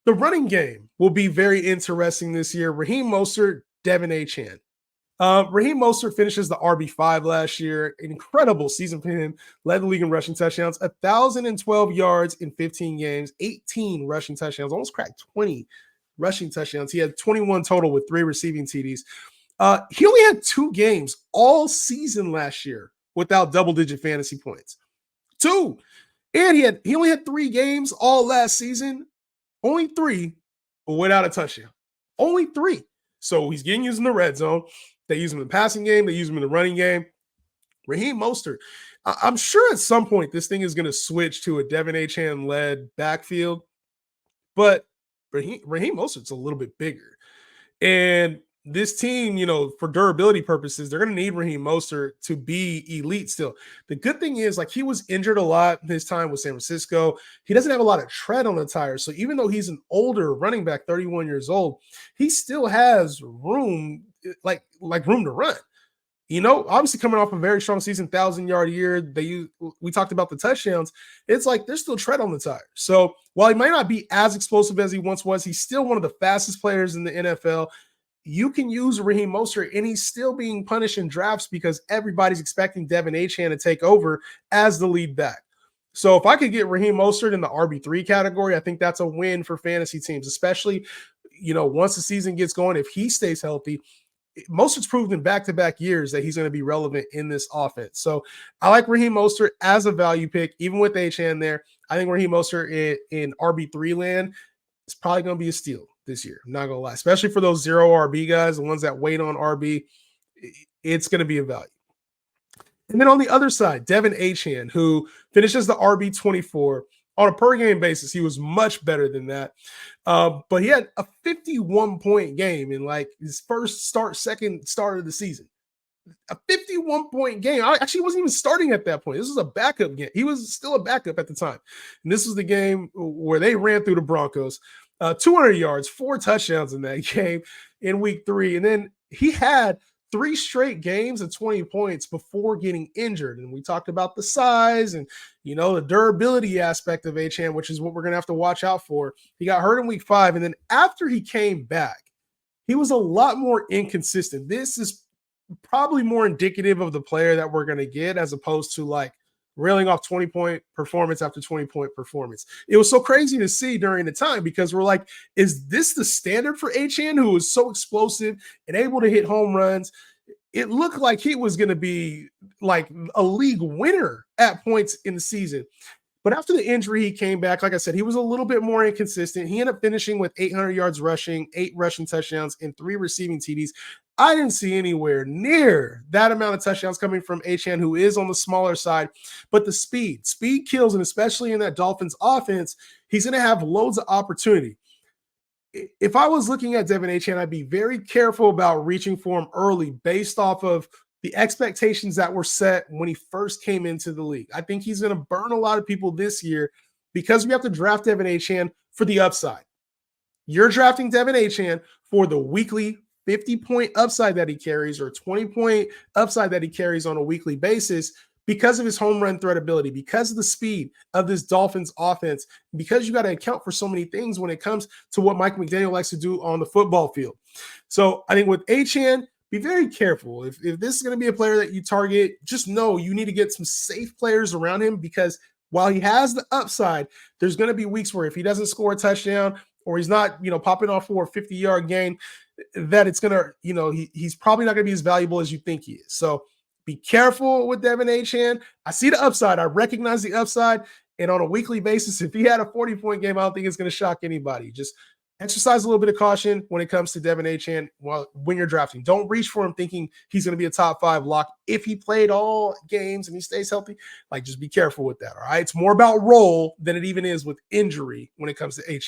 The running game will be very interesting this year. Raheem Mostert, Devon Achane. Raheem Mostert finishes the RB5 last year. Incredible season for him. Led the league in rushing touchdowns, 1,012 yards in 15 games, 18 rushing touchdowns, almost cracked 20 rushing touchdowns. He had 21 total with 3 receiving TDs. He only had 2 games all season last year without double-digit fantasy points. 2. And he only had 3 games all last season. Only 3 without a touchdown. Only 3. So he's getting used in the red zone. They use him in the passing game. They use him in the running game. Raheem Mostert, I'm sure at some point this thing is going to switch to a Devon Achane-led backfield, but Raheem Mostert's a little bit bigger. And this team, for durability purposes, they're going to need Raheem Mostert to be elite still. The good thing is, he was injured a lot his time with San Francisco. He doesn't have a lot of tread on the tires. So even though he's an older running back, 31 years old, he still has room, like room to run. Obviously coming off a very strong season, 1,000-yard year. We talked about the touchdowns. It's there's still tread on the tires. So while he might not be as explosive as he once was, he's still one of the fastest players in the NFL. You can use Raheem Mostert, and he's still being punished in drafts because everybody's expecting Devon Achane to take over as the lead back. So if I could get Raheem Mostert in the RB3 category, I think that's a win for fantasy teams, especially, once the season gets going, if he stays healthy. Mostert's proven in back-to-back years that he's going to be relevant in this offense. So I like Raheem Mostert as a value pick, even with Achane there. I think Raheem Mostert in RB3 land is probably going to be a steal this year. I'm not going to lie, especially for those 0 RB guys, the ones that wait on RB. It's going to be a value. And then on the other side, Devon Achane, who finishes the RB24. On a per-game basis, he was much better than that. But he had a 51-point game in his second start of the season. A 51-point game. I actually wasn't even starting at that point. This was a backup game. He was still a backup at the time. And this was the game where they ran through the Broncos. 200 yards, 4 touchdowns in that game in week 3. And then he had 3 straight games of 20 points before getting injured. And we talked about the size and, the durability aspect of Achane, which is what we're going to have to watch out for. He got hurt in week 5. And then after he came back, he was a lot more inconsistent. This is probably more indicative of the player that we're going to get as opposed to railing off 20-point performance after 20-point performance. It was so crazy to see during the time because we're like, is this the standard for Achane, who is so explosive and able to hit home runs? It looked like he was going to be a league winner at points in the season. But after the injury, he came back. Like I said, he was a little bit more inconsistent. He ended up finishing with 800 yards rushing, 8 rushing touchdowns, and 3 receiving TDs. I didn't see anywhere near that amount of touchdowns coming from Achane, who is on the smaller side. But the speed kills, and especially in that Dolphins offense, he's going to have loads of opportunity. If I was looking at Devon Achane, I'd be very careful about reaching for him early based off of the expectations that were set when he first came into the league. I think he's going to burn a lot of people this year because we have to draft Devon Achane for the upside. You're drafting Devon Achane for the weekly 50-point upside that he carries or 20-point upside that he carries on a weekly basis because of his home run threat ability, because of the speed of this Dolphins offense, because you got to account for so many things when it comes to what Mike McDaniel likes to do on the football field. So I think with Achane, be very careful. If this is going to be a player that you target, just know you need to get some safe players around him because while he has the upside, there's going to be weeks where if he doesn't score a touchdown or he's not, popping off for a 50-yard gain, that it's going to, he's probably not going to be as valuable as you think he is. So be careful with Devon Achane. I see the upside. I recognize the upside. And on a weekly basis, if he had a 40-point game, I don't think it's going to shock anybody. Just exercise a little bit of caution when it comes to Devon Achane when you're drafting. Don't reach for him thinking he's going to be a top 5 lock. If he played all games and he stays healthy, just be careful with that, all right? It's more about role than it even is with injury when it comes to Achane.